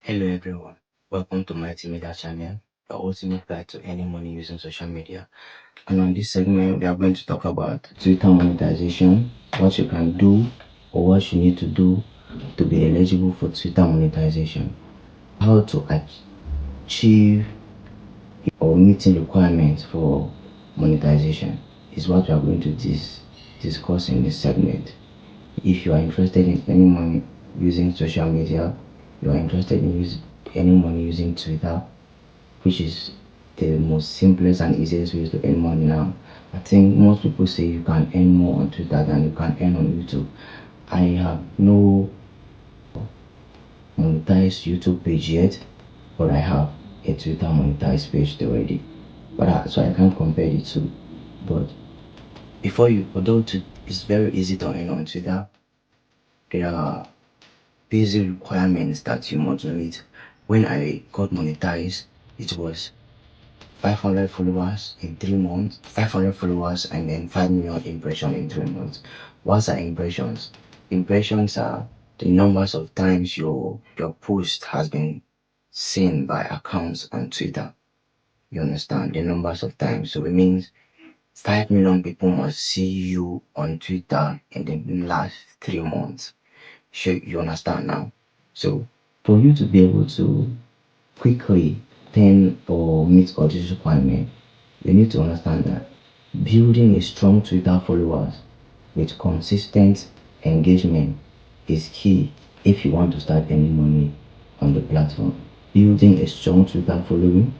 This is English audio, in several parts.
Hello everyone, welcome to my Media channel, the ultimate guide to earning money using social media. And on this segment, we are going to talk about Twitter monetization, what you can do or what you need to do to be eligible for Twitter monetization, how to achieve or meeting requirements for monetization is what we are going to discuss in this segment. If you are interested in earning money using social media, you are interested in earning money using Twitter, which is the most simplest and easiest way to earn money now. I think most people say you can earn more on Twitter than you can earn on YouTube. I have no monetized YouTube page yet, but I have a Twitter monetized page already. So I can't compare the two. But it's very easy to earn on Twitter. There are basic requirements that you must meet. When I got monetized, it was 500 followers in 3 months, 500 followers and then 5 million impressions in 3 months. What are impressions? Impressions are the numbers of times your post has been seen by accounts on Twitter. You understand? The numbers of times. So it means 5 million people must see you on Twitter in the last 3 months. Sure, you understand now? So for you to be able to quickly turn or meet all these requirements, you need to understand that building a strong Twitter followers with consistent engagement is key if you want to start earning money on the platform. Building a strong Twitter following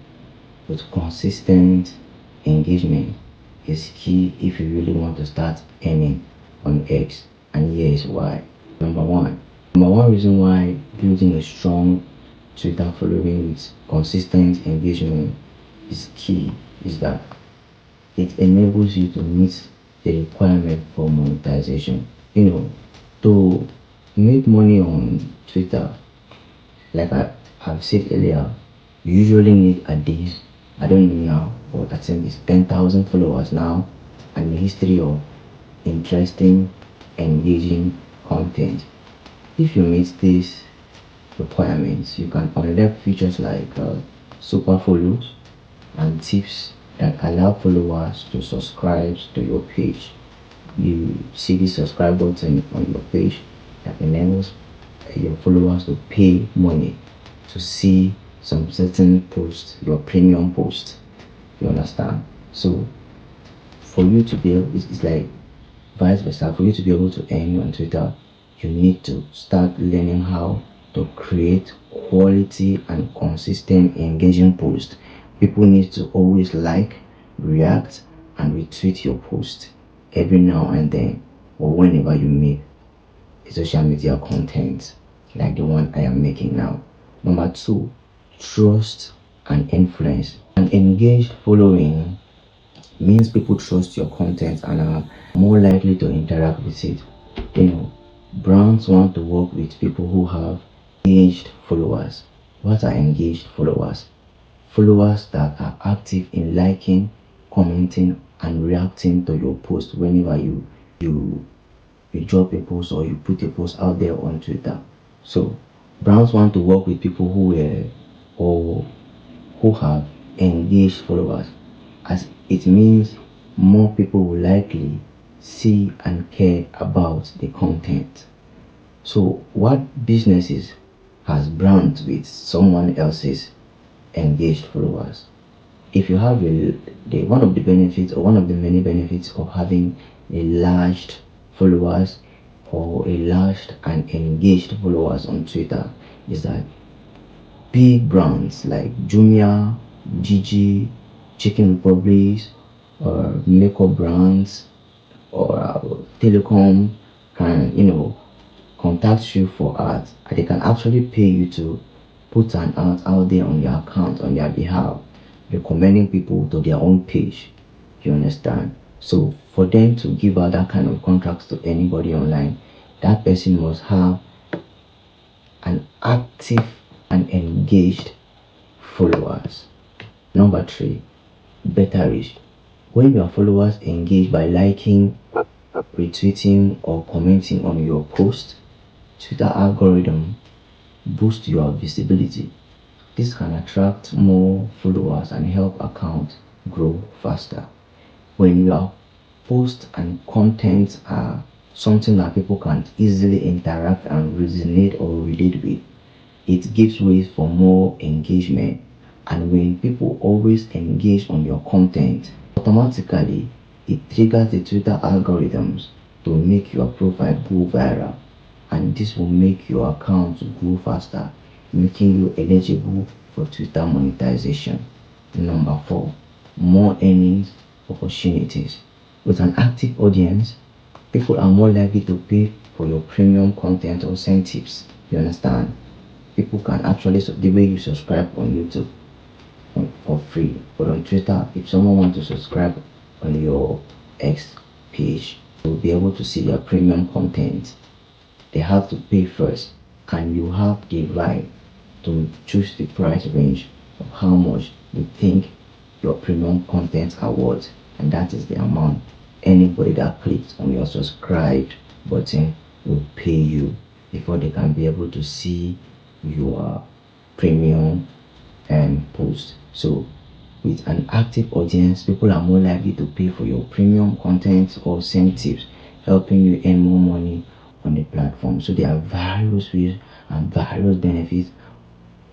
with consistent engagement is key if you really want to start earning on X, and here is why. Number one reason why building a strong Twitter following with consistent engagement is key is that it enables you to meet the requirement for monetization. To make money on Twitter, like I've said earlier, you usually need a day, I don't know now, but I think it's 10,000 followers now, and a history of interesting, engaging content. If you meet these requirements, you can unlock features like super follows and tips that allow followers to subscribe to your page. You see the subscribe button on your page that enables your followers to pay money to see some certain posts, your premium post. You understand? So for you to be able, it's like vice versa. For you to be able to earn on Twitter, you need to start learning how to create quality and consistent engaging posts. People need to always like, react, and retweet your post every now and then, or whenever you make a social media content like the one I am making now. Number two, trust and influence. An engaged following means people trust your content and are more likely to interact with it. Brands want to work with people who have engaged followers. What are engaged followers? Followers that are active in liking, commenting, and reacting to your post whenever you drop a post or you put a post out there on Twitter. So brands want to work with people who have engaged followers, as it means more people will likely see and care about the content. So what businesses has brands with someone else's engaged followers? If you have one of the benefits or one of the many benefits of having a large followers or a large and engaged followers on Twitter is that big brands like Jumia, Gigi, Chicken Republic, or makeup brands, or telecom can contact you for ads, and they can actually pay you to put an ad out there on your account on their behalf, recommending people to their own page. You understand? So for them to give out that kind of contracts to anybody online, that person must have an active and engaged followers. Number three, better reach. When your followers engage by liking, retweeting, or commenting on your post, Twitter algorithm boost your visibility. This can attract more followers and help accounts grow faster. When your posts and content are something that people can easily interact and resonate or relate with, it gives way for more engagement. And when people always engage on your content, automatically it triggers the Twitter algorithms to make your profile go viral, and this will make your account grow faster, making you eligible for Twitter monetization. Number 4, more earnings opportunities. With an active audience, people are more likely to pay for your premium content or send tips. You understand? People can actually, the way you subscribe on YouTube for free, but on Twitter, if someone wants to subscribe on your X page, you'll be able to see their premium content. They have to pay first, and you have the right to choose the price range of how much you think your premium content are worth, and that is the amount anybody that clicks on your subscribe button will pay you before they can be able to see your premium post. So with an active audience, people are more likely to pay for your premium content or send tips, helping you earn more money on the platform. So there are various ways and various benefits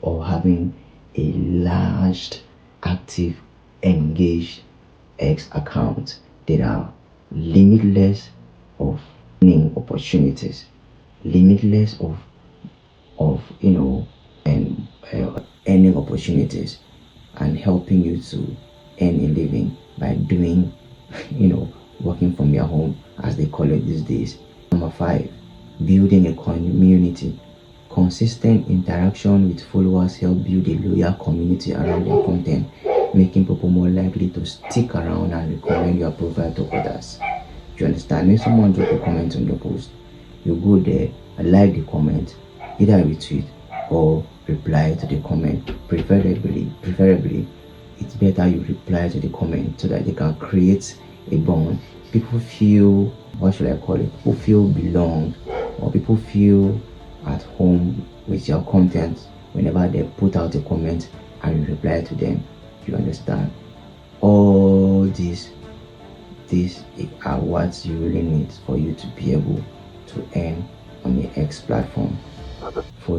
of having a large, active, engaged X account. There are limitless of earning opportunities, limitless of and earning opportunities, and helping you to earn a living by doing working from your home, as they call it these days. Number 5, building a community. Consistent interaction with followers help build a loyal community around your content, making people more likely to stick around and recommend your profile to others. You understand? When someone drop a comment on your post, you go there and like the comment, either retweet or reply to the comment. Preferably, it's better you reply to the comment so that they can create a bond. People feel, what should I call it? People feel belong, or people feel at home with your content whenever they put out a comment and you reply to them. You understand? All these are what you really need for you to be able to earn on the X platform. For